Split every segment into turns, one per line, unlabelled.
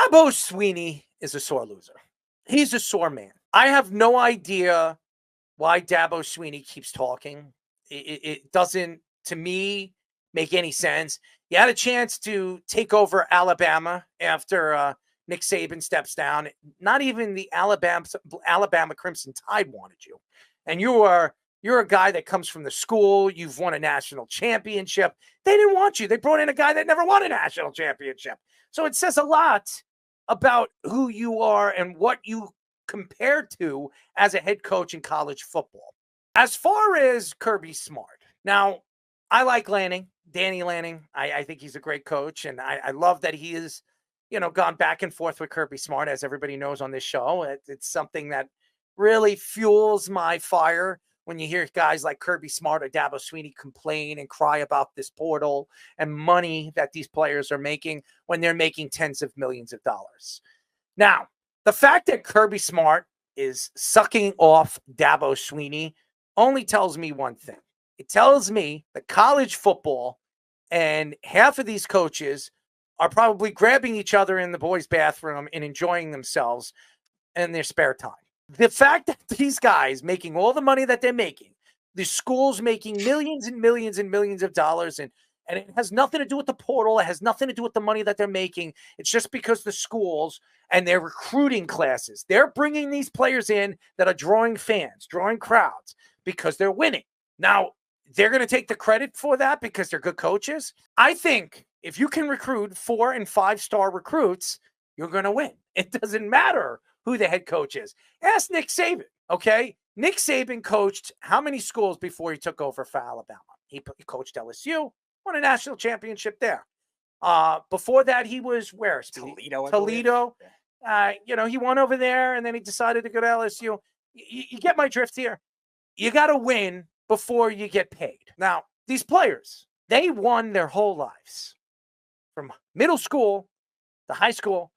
Dabo Swinney is a sore loser. He's a sore man. I have no idea why Dabo Swinney keeps talking. It doesn't, to me, make any sense. He had a chance to take over Alabama after Nick Saban steps down. Not even the Alabama Crimson Tide wanted you. And you're a guy that comes from the school. You've won a national championship. They didn't want you. They brought in a guy that never won a national championship. So it says a lot about who you are and what you compare to as a head coach in college football. As far as Kirby Smart, now I like Danny Lanning. I think he's a great coach, and I love that he is, gone back and forth with Kirby Smart, as everybody knows on this show. It's something that really fuels my fire when you hear guys like Kirby Smart or Dabo Swinney complain and cry about this portal and money that these players are making when they're making tens of millions of dollars. Now, the fact that Kirby Smart is sucking off Dabo Swinney only tells me one thing. It tells me that college football and half of these coaches are probably grabbing each other in the boys' bathroom and enjoying themselves in their spare time. The fact that these guys making all the money that they're making, the schools making millions and millions and millions of dollars, and it has nothing to do with the portal. It has nothing to do with the money that they're making. It's just because the schools and their recruiting classes, they're bringing these players in that are drawing fans, drawing crowds because they're winning. Now, they're going to take the credit for that because they're good coaches. I think if you can recruit 4- and 5-star recruits, you're going to win. It doesn't matter who the head coach is. Ask Nick Saban, okay? Nick Saban coached how many schools before he took over for Alabama? He coached LSU, won a national championship there. Before that, he was where? Toledo. He won over there, and then he decided to go to LSU. You get my drift here. You got to win before you get paid. Now, these players, they won their whole lives. From middle school to high school,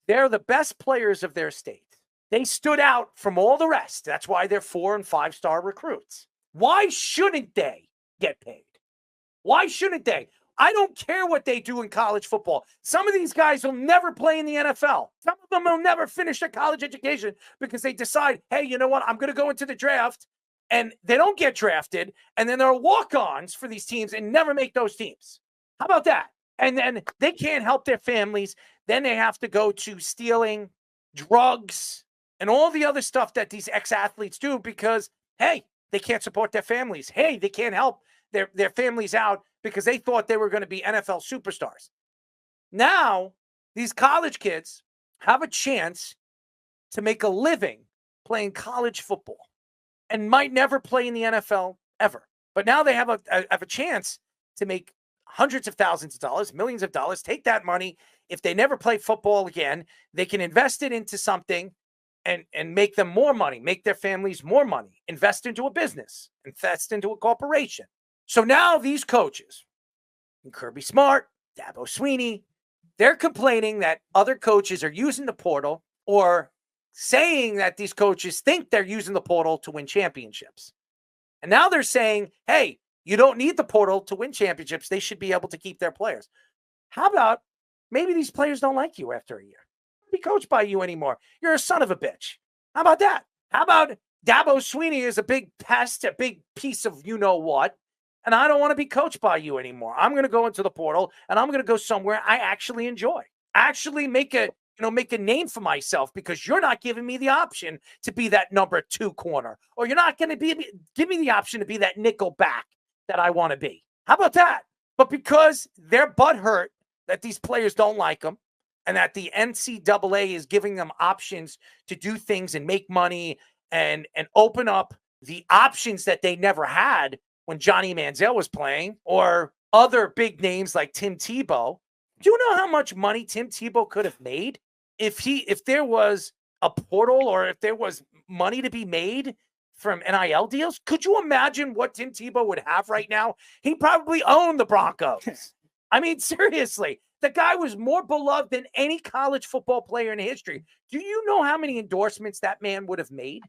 they're the best players of their state. They stood out from all the rest. That's why they're 4- and 5-star recruits. Why shouldn't they get paid? Why shouldn't they? I don't care what they do in college football. Some of these guys will never play in the NFL. Some of them will never finish their college education because they decide, hey, you know what? I'm going to go into the draft, and they don't get drafted, and then they're walk-ons for these teams and never make those teams. How about that? And then they can't help their families. Then they have to go to stealing, drugs, and all the other stuff that these ex-athletes do because, hey, they can't support their families. Hey, they can't help their families out because they thought they were going to be NFL superstars. Now, these college kids have a chance to make a living playing college football and might never play in the NFL ever. But now they have a chance to make hundreds of thousands of dollars, millions of dollars, take that money. If they never play football again, they can invest it into something and make them more money, make their families more money, invest into a business, invest into a corporation. So now these coaches, Kirby Smart, Dabo Swinney, they're complaining that other coaches are using the portal or saying that these coaches think they're using the portal to win championships. And now they're saying, hey, you don't need the portal to win championships. They should be able to keep their players. How about maybe these players don't like you after a year? Be coached by you anymore. You're a son of a bitch. How about that? How about Dabo Swinney is a big pest, a big piece of you-know-what, and I don't want to be coached by you anymore. I'm going to go into the portal, and I'm going to go somewhere I actually enjoy. Actually make a name for myself because you're not giving me the option to be that number 2 corner, or you're not going to give me the option to be that nickel back that I want to be. How about that? But because they're butthurt that these players don't like them and that the NCAA is giving them options to do things and make money and open up the options that they never had when Johnny Manziel was playing or other big names like Tim Tebow. Do you know how much money Tim Tebow could have made if there was a portal or if there was money to be made from NIL deals? Could you imagine what Tim Tebow would have right now? He probably owned the Broncos. I mean, seriously, the guy was more beloved than any college football player in history. Do you know how many endorsements that man would have made?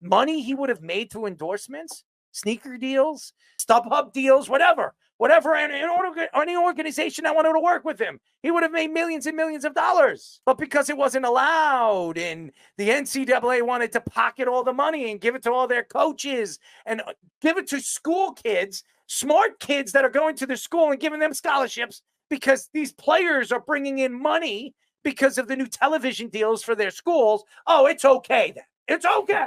Money he would have made through endorsements, sneaker deals, StubHub deals, whatever. whatever, any organization that wanted to work with him. He would have made millions and millions of dollars. But because it wasn't allowed and the NCAA wanted to pocket all the money and give it to all their coaches and give it to school kids, smart kids that are going to the school and giving them scholarships because these players are bringing in money because of the new television deals for their schools. Oh, it's okay then. It's okay.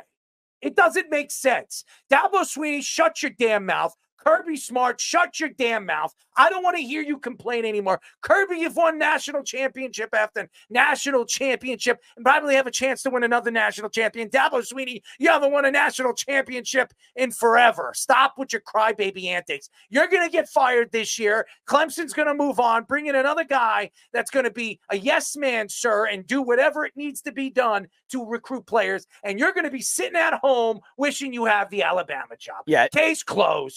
It doesn't make sense. Dabo Swinney, shut your damn mouth. Kirby Smart, shut your damn mouth. I don't want to hear you complain anymore. Kirby, you've won national championship after national championship and probably have a chance to win another national champion. Dabo Swinney, you haven't won a national championship in forever. Stop with your crybaby antics. You're going to get fired this year. Clemson's going to move on, bring in another guy that's going to be a yes man, sir, and do whatever it needs to be done to recruit players. And you're going to be sitting at home wishing you have the Alabama job.
Yeah.
Case closed.